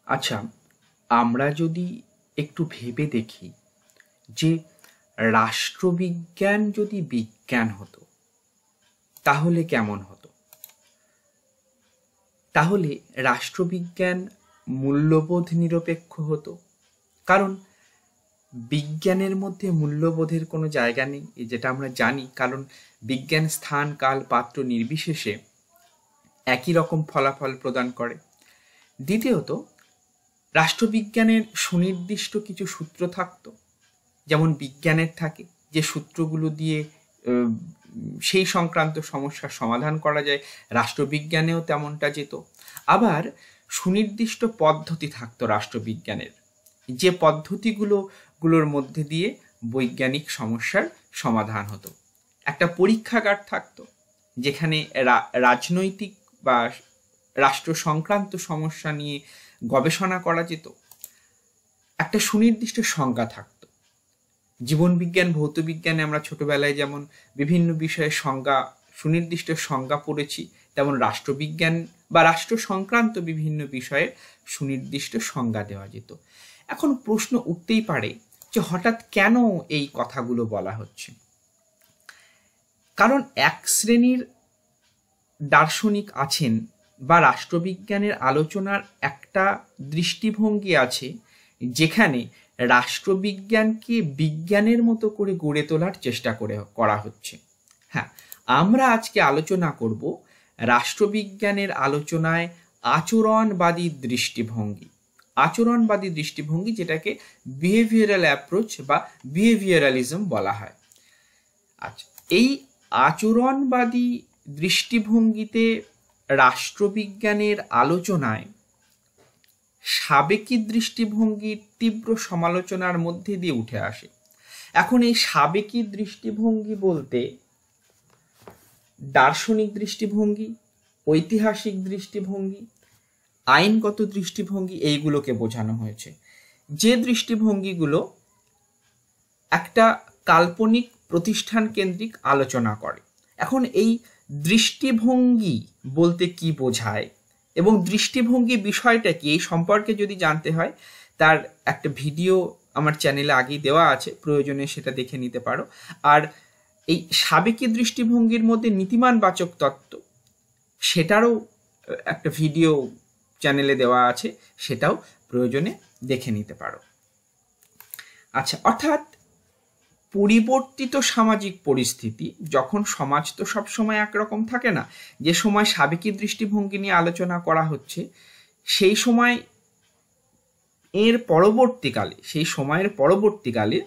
আচ্ছা, আমরা যদি একটু ভেবে দেখি যে রাষ্ট্রবিজ্ঞান যদি বিজ্ঞান হতো তাহলে কেমন হতো? তাহলে রাষ্ট্রবিজ্ঞান মূল্যবোধ নিরপেক্ষ হতো। কারণ বিজ্ঞানের মধ্যে মূল্যবোধের কোনো জায়গা নেই, যেটা আমরা জানি। কারণ বিজ্ঞান স্থান কাল পাত্র নির্বিশেষে একই রকম ফলাফল প্রদান করে। দ্বিতীয়ত, রাষ্ট্রবিজ্ঞানের সুনির্দিষ্ট কিছু সূত্র থাকতো, যেমন বিজ্ঞানের থাকে, যে সূত্রগুলো দিয়ে সেই সংক্রান্ত সমস্যার সমাধান করা যায়। রাষ্ট্রবিজ্ঞানেও তেমনটা যেত। আবার সুনির্দিষ্ট পদ্ধতি থাকতো রাষ্ট্রবিজ্ঞানের, যে পদ্ধতিগুলোর মধ্যে দিয়ে বৈজ্ঞানিক সমস্যার সমাধান হতো। একটা পরীক্ষাগার থাকতো, যেখানে রাজনৈতিক বা রাষ্ট্র সংক্রান্ত সমস্যা নিয়ে গবেষণা করা যেত। একটা সুনির্দিষ্ট সংজ্ঞা থাকতো। জীবনবিজ্ঞান, ভৌতবিজ্ঞানে আমরা ছোটবেলায় যেমন বিভিন্ন বিষয়ের সুনির্দিষ্ট সংজ্ঞা পড়েছি, তেমন রাষ্ট্রবিজ্ঞান বা রাষ্ট্র সংক্রান্ত বিভিন্ন বিষয়ের সুনির্দিষ্ট সংজ্ঞা দেওয়া যেত। এখন প্রশ্ন উঠতেই পারে যে হঠাৎ কেন এই কথাগুলো বলা হচ্ছে? কারণ এক শ্রেণীর দার্শনিক আছেন বা রাষ্ট্রবিজ্ঞানের আলোচনার একটা দৃষ্টিভঙ্গি আছে, যেখানে রাষ্ট্রবিজ্ঞানকে বিজ্ঞানের মতো করে গড়ে তোলার চেষ্টা করা হচ্ছে। হ্যাঁ, আমরা আজকে আলোচনা করব রাষ্ট্রবিজ্ঞানের আলোচনায় আচরণবাদী দৃষ্টিভঙ্গি। আচরণবাদী দৃষ্টিভঙ্গি, যেটাকে বিহেভিয়ারাল অ্যাপ্রোচ বা বিহেভিয়ারালিজম বলা হয়। আচ্ছা, এই আচরণবাদী দৃষ্টিভঙ্গিতে রাষ্ট্রবিজ্ঞানের আলোচনায় সাবেকি দৃষ্টিভঙ্গির তীব্র সমালোচনার মধ্যে দিয়ে উঠে আসে। এখন এই সাবেকি দৃষ্টিভঙ্গি বলতে দার্শনিক দৃষ্টিভঙ্গি, ঐতিহাসিক দৃষ্টিভঙ্গি, আইনগত দৃষ্টিভঙ্গি, এইগুলোকে বোঝানো হয়েছে। যে দৃষ্টিভঙ্গিগুলো একটা কাল্পনিক প্রতিষ্ঠান কেন্দ্রিক আলোচনা করে। এখন এই দৃষ্টিভঙ্গি বলতে কি বোঝায় এবং দৃষ্টিভঙ্গি বিষয়টা কি, এই সম্পর্কে যদি জানতে হয়, তার একটা ভিডিও আমার চ্যানেলে আগেই দেওয়া আছে, প্রয়োজনে সেটা দেখে নিতে পারো। আর এই সাবেকি দৃষ্টিভঙ্গির মধ্যে নীতিমানবাচক তত্ত্ব, সেটারও একটা ভিডিও চ্যানেলে দেওয়া আছে, সেটাও প্রয়োজনে দেখে নিতে পারো। আচ্ছা, অর্থাৎ পরিবর্তিত সামাজিক পরিস্থিতি, যখন সমাজ তো সবসময় একরকম থাকে না, যে সময় সাবেকি দৃষ্টিভঙ্গি নিয়ে আলোচনা করা হচ্ছে, সেই সময়ের পরবর্তীকালে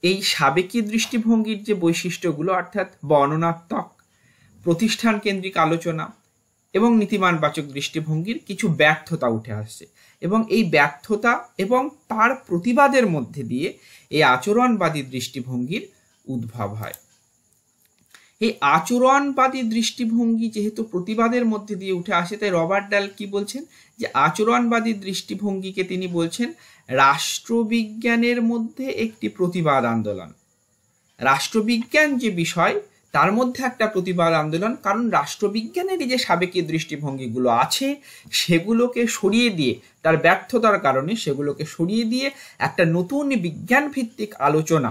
এই সাবেকি দৃষ্টিভঙ্গির যে বৈশিষ্ট্যগুলো, অর্থাৎ বর্ণনাত্মক, প্রতিষ্ঠান কেন্দ্রিক আলোচনা এবং নীতিমানবাচক দৃষ্টিভঙ্গির কিছু ব্যর্থতা উঠে আসছে, এবং এই ব্যর্থতা এবং তার প্রতিবাদের মধ্যে দিয়ে এই আচরণবাদী দৃষ্টিভঙ্গির উদ্ভব হয়। এই আচরণবাদী দৃষ্টিভঙ্গি যেহেতু প্রতিবাদের মধ্যে দিয়ে উঠে আসে, তাই রবার্ট ডাল কি বলছেন, যে আচরণবাদী দৃষ্টিভঙ্গিকে তিনি বলছেন রাষ্ট্রবিজ্ঞানের মধ্যে একটি প্রতিবাদ আন্দোলন। রাষ্ট্রবিজ্ঞান যে বিষয়, তার মধ্যে একটা প্রতিবাদ আন্দোলন। কারণ রাষ্ট্রবিজ্ঞানের যে সাবেকি দৃষ্টিভঙ্গিগুলো আছে, সেগুলোকে সরিয়ে দিয়ে, তার ব্যর্থতার কারণে সেগুলোকে সরিয়ে দিয়ে একটা নতুন বিজ্ঞান ভিত্তিক আলোচনা,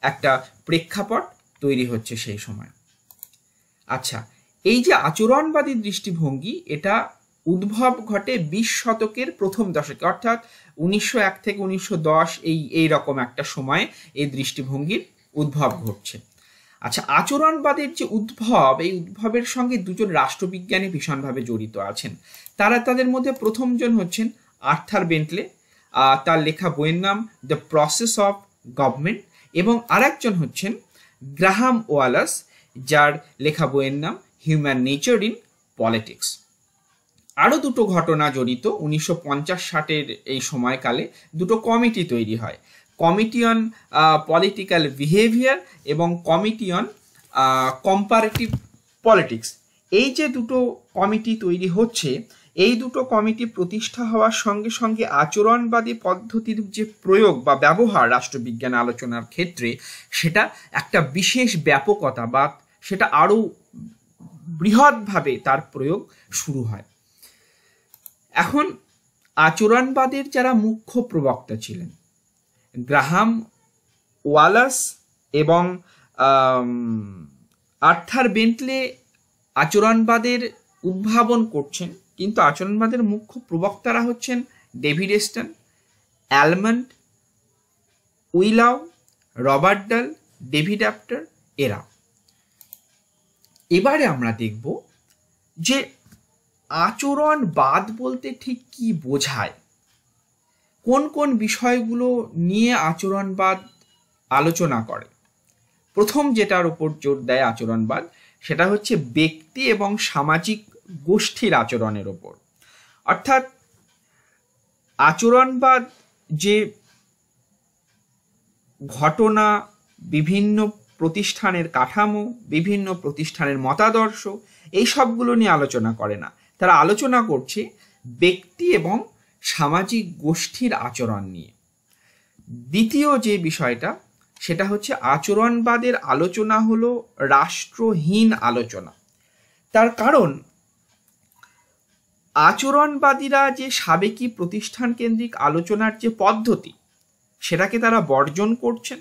একটা প্রেক্ষাপট তৈরি হচ্ছে সেই সময়। আচ্ছা, এই যে আচরণবাদী দৃষ্টিভঙ্গি, এটা উদ্ভব ঘটে 20 শতকের প্রথম দশকে, অর্থাৎ 1901 থেকে 1910, এই রকম একটা সময়ে এই দৃষ্টিভঙ্গির উদ্ভব ঘটছে। আচ্ছা, আচরণবাদের যে উদ্ভব, এই উদ্ভবের সঙ্গে দুজন রাষ্ট্রবিজ্ঞানী ভীষণভাবে জড়িত আছেন। তাদের মধ্যে প্রথমজন হচ্ছেন আর্থার বেন্টলে, তার লেখা বইয়ের নাম দ্য প্রসেস অফ গভর্নমেন্ট, এবং আরেকজন হচ্ছেন গ্রাহাম ওয়ালাস, যার লেখা বইয়ের নাম হিউম্যান নেচার ইন পলিটিক্স। আরও দুটো ঘটনা জড়িত। 1950-60 এই সময়কালে দুটো কমিটি তৈরি হয়, কমিটি অন পলিটিক্যাল বিহেভিয়ার এবং কমিটি অন কম্পারেটিভ পলিটিক্স। এই যে দুটো কমিটি তৈরি হচ্ছে, এই দুটো কমিটি প্রতিষ্ঠা হওয়ার সঙ্গে সঙ্গে আচরণবাদী পদ্ধতির যে প্রয়োগ বা ব্যবহার রাষ্ট্রবিজ্ঞান আলোচনার ক্ষেত্রে, সেটা একটা বিশেষ ব্যাপকতা বা সেটা আরও বৃহৎভাবে তার প্রয়োগ শুরু হয়। এখন আচরণবাদের যারা মুখ্য প্রবক্তা ছিলেন, গ্রাহাম ওয়ালাস এবং আর্থার বেন্টলে আচরণবাদের উদ্ভাবন করছেন, কিন্তু আচরণবাদের মুখ্য প্রবক্তারা হচ্ছেন ডেভিড স্টন, অ্যালমন্ড, উইলাও, রবার্ট ডাল, ডেভিড অ্যাপ্টার এরা। এবারে আমরা দেখব যে আচরণবাদ বলতে ঠিক কি বোঝায়, কোন কোন বিষয়গুলো নিয়ে আচরণবাদ আলোচনা করে। প্রথম যেটার উপর জোর দেয় আচরণবাদ, সেটা হচ্ছে ব্যক্তি এবং সামাজিক গোষ্ঠীর আচরণের ওপর। অর্থাৎ আচরণবাদ যে ঘটনা, বিভিন্ন প্রতিষ্ঠানের কাঠামো, বিভিন্ন প্রতিষ্ঠানের মতাদর্শ, এই সবগুলো নিয়ে আলোচনা করে না, তারা আলোচনা করছে ব্যক্তি এবং সামাজিক গোষ্ঠীর আচরণ নিয়ে। দ্বিতীয় যে বিষয়টা, সেটা হচ্ছে আচরণবাদের আলোচনা হলো রাষ্ট্রহীন আলোচনা। তার কারণ আচরণবাদীরা যে সাবেকি প্রতিষ্ঠান কেন্দ্রিক আলোচনার যে পদ্ধতি, সেটাকে তারা বর্জন করছেন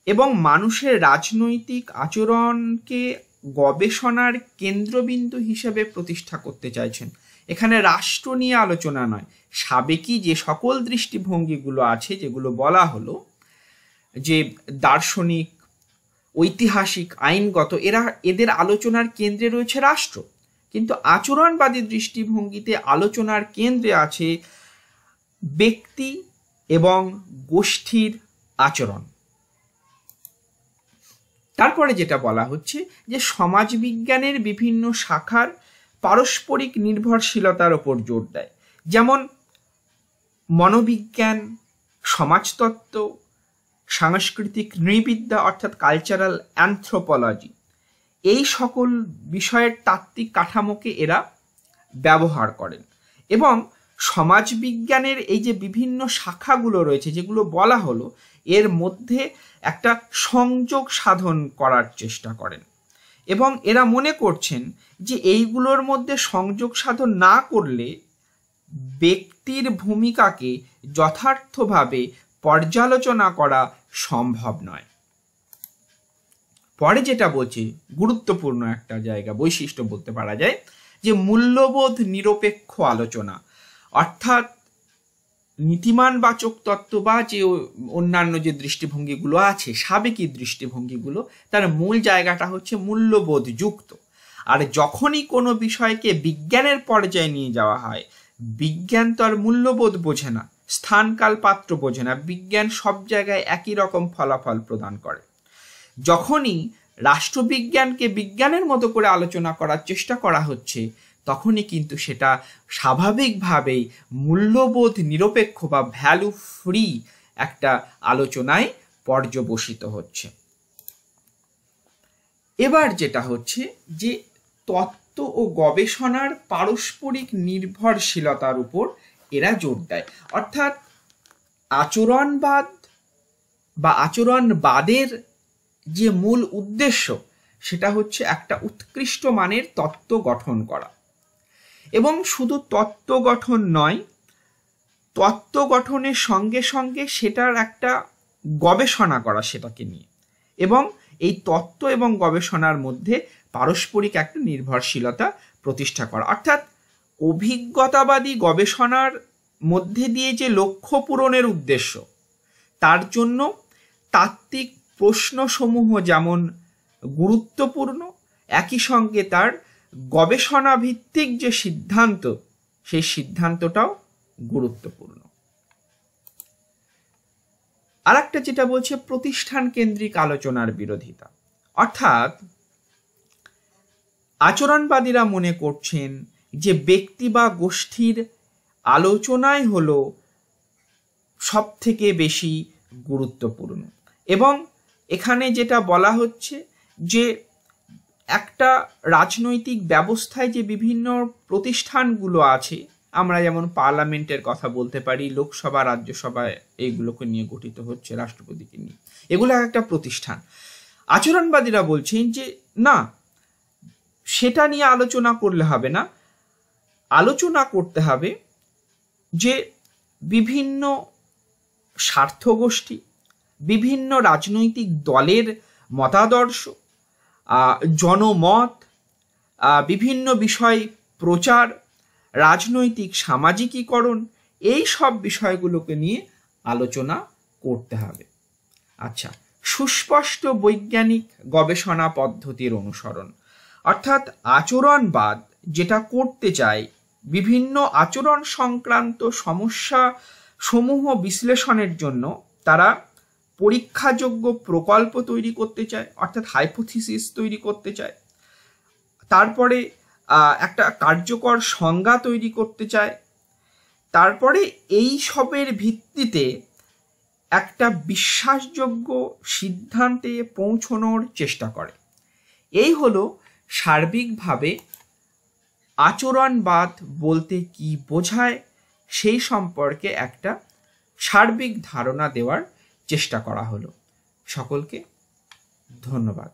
এবং মানুষের রাজনৈতিক আচরণকে গবেষণার কেন্দ্রবিন্দু হিসেবে প্রতিষ্ঠা করতে চাইছেন। এখানে রাষ্ট্র নিয়ে আলোচনা নয়, সাবেকি যে সকল দৃষ্টিভঙ্গিগুলো আছে, যেগুলো বলা হলো যে দার্শনিক, ঐতিহাসিক, আইনগত, এদের আলোচনার কেন্দ্রে রয়েছে রাষ্ট্র, কিন্তু আচরণবাদী দৃষ্টিভঙ্গিতে আলোচনার কেন্দ্রে আছে ব্যক্তি এবং গোষ্ঠীর আচরণ। তারপরে যেটা বলা হচ্ছে যে সমাজবিজ্ঞানের বিভিন্ন শাখার পারস্পরিক নির্ভরশীলতার ওপর জোর দেয়, যেমন মনোবিজ্ঞান, সমাজতত্ত্ব, সাংস্কৃতিক নৃবিদ্যা অর্থাৎ কালচারাল অ্যানথ্রোপোলজি, এই সকল বিষয়ের তাত্ত্বিক কাঠামোকে এরা ব্যবহার করেন। এবং সমাজবিজ্ঞানের এই যে বিভিন্ন শাখাগুলো রয়েছে, যেগুলো বলা হলো, এর মধ্যে একটা সংযোগ সাধন করার চেষ্টা করেন এবং এরা মনে করছেন যে এইগুলোর মধ্যে সংযোগ সাধন না করলে ব্যক্তির ভূমিকাকে যথার্থভাবে পর্যালোচনা করা সম্ভব নয়। পরে যেটা বলছে, গুরুত্বপূর্ণ একটা জায়গা, বৈশিষ্ট্য বলতে পারা যায়, যে মূল্যবোধ নিরপেক্ষ আলোচনা, অর্থাৎ নীতিমানবাচক তত্ত্ব বা যে অন্যান্য যে দৃষ্টিভঙ্গিগুলো আছে, সাবেকি দৃষ্টিভঙ্গিগুলো, তার মূল জায়গাটা হচ্ছে মূল্যবোধ যুক্ত। আর যখনই কোনো বিষয়কে বিজ্ঞানের পর্যায়ে নিয়ে যাওয়া হয়, বিজ্ঞান তো আর মূল্যবোধ বোঝে না, স্থানকাল পাত্র বোঝে না, বিজ্ঞান সব জায়গায় একই রকম ফলাফল প্রদান করে। যখনই রাষ্ট্রবিজ্ঞানকে বিজ্ঞানের মতো করে আলোচনা করার চেষ্টা করা হচ্ছে, তখনই কিন্তু সেটা স্বাভাবিকভাবেই মূল্যবোধ নিরপেক্ষ বা ভ্যালু ফ্রি একটা আলোচনায় পর্যবসিত হচ্ছে। এবার যেটা হচ্ছে যে তত্ত্ব ও গবেষণার পারস্পরিক নির্ভরশীলতার উপর এরা জোর দেয়। অর্থাৎ আচরণবাদ বা আচরণবাদের যে মূল উদ্দেশ্য, সেটা হচ্ছে একটা উৎকৃষ্ট মানের তত্ত্ব গঠন করা। এবং শুধু তত্ত্ব গঠন নয়, তত্ত্ব গঠনের সঙ্গে সঙ্গে সেটার একটা গবেষণা করা সেটাকে নিয়ে, এবং এই তত্ত্ব এবং গবেষণার মধ্যে পারস্পরিক একটা নির্ভরশীলতা প্রতিষ্ঠা করা। অর্থাৎ অভিজ্ঞতাবাদী গবেষণার মধ্যে দিয়ে যে লক্ষ্য পূরণের উদ্দেশ্য, তার জন্য তাত্ত্বিক প্রশ্নসমূহ যেমন গুরুত্বপূর্ণ, একই সঙ্গে তার গবেষণা ভিত্তিক যে সিদ্ধান্ত, সেই সিদ্ধান্তটাও গুরুত্বপূর্ণ। আর একটা যেটা বলছে প্রতিষ্ঠান কেন্দ্রিক আলোচনার বিরোধিতা। অর্থাৎ আচরণবাদীরা মনে করছেন যে ব্যক্তি বা গোষ্ঠীর আলোচনাই হলো সব থেকে বেশি গুরুত্বপূর্ণ। এবং এখানে যেটা বলা হচ্ছে যে একটা রাজনৈতিক ব্যবস্থায় যে বিভিন্ন প্রতিষ্ঠানগুলো আছে, আমরা যেমন পার্লামেন্টের কথা বলতে পারি, লোকসভা, রাজ্যসভা, এইগুলোকে নিয়ে গঠিত হচ্ছে, রাষ্ট্রপতিকে নিয়ে, এগুলো একটা প্রতিষ্ঠান। আচরণবাদীরা বলছেন যে না, সেটা নিয়ে আলোচনা করলে হবে না, আলোচনা করতে হবে যে বিভিন্ন স্বার্থগোষ্ঠী, বিভিন্ন রাজনৈতিক দলের মতাদর্শ, জনমত, বিভিন্ন বিষয় প্রচার, রাজনৈতিক সামাজিকীকরণ, এই সব বিষয়গুলোকে নিয়ে আলোচনা করতে হবে। আচ্ছা, সুস্পষ্ট বৈজ্ঞানিক গবেষণা পদ্ধতির অনুসরণ, অর্থাৎ আচরণবাদ যেটা করতে চায়, বিভিন্ন আচরণ সংক্রান্ত সমস্যা সমূহ বিশ্লেষণের জন্য তারা পরীক্ষাযোগ্য প্রকল্প তৈরি করতে চায়, অর্থাৎ হাইপোথিসিস তৈরি করতে চায়। তারপরে একটা কার্যকর সংজ্ঞা তৈরি করতে চায়। তারপরে এই সবের ভিত্তিতে একটা বিশ্বাসযোগ্য সিদ্ধান্তে পৌঁছানোর চেষ্টা করে। এই হলো সার্বিকভাবে আচরণবাদ বলতে কি বোঝায় সেই সম্পর্কে একটা সার্বিক ধারণা দেওয়ার চেষ্টা করা হলো। সকলকে ধন্যবাদ।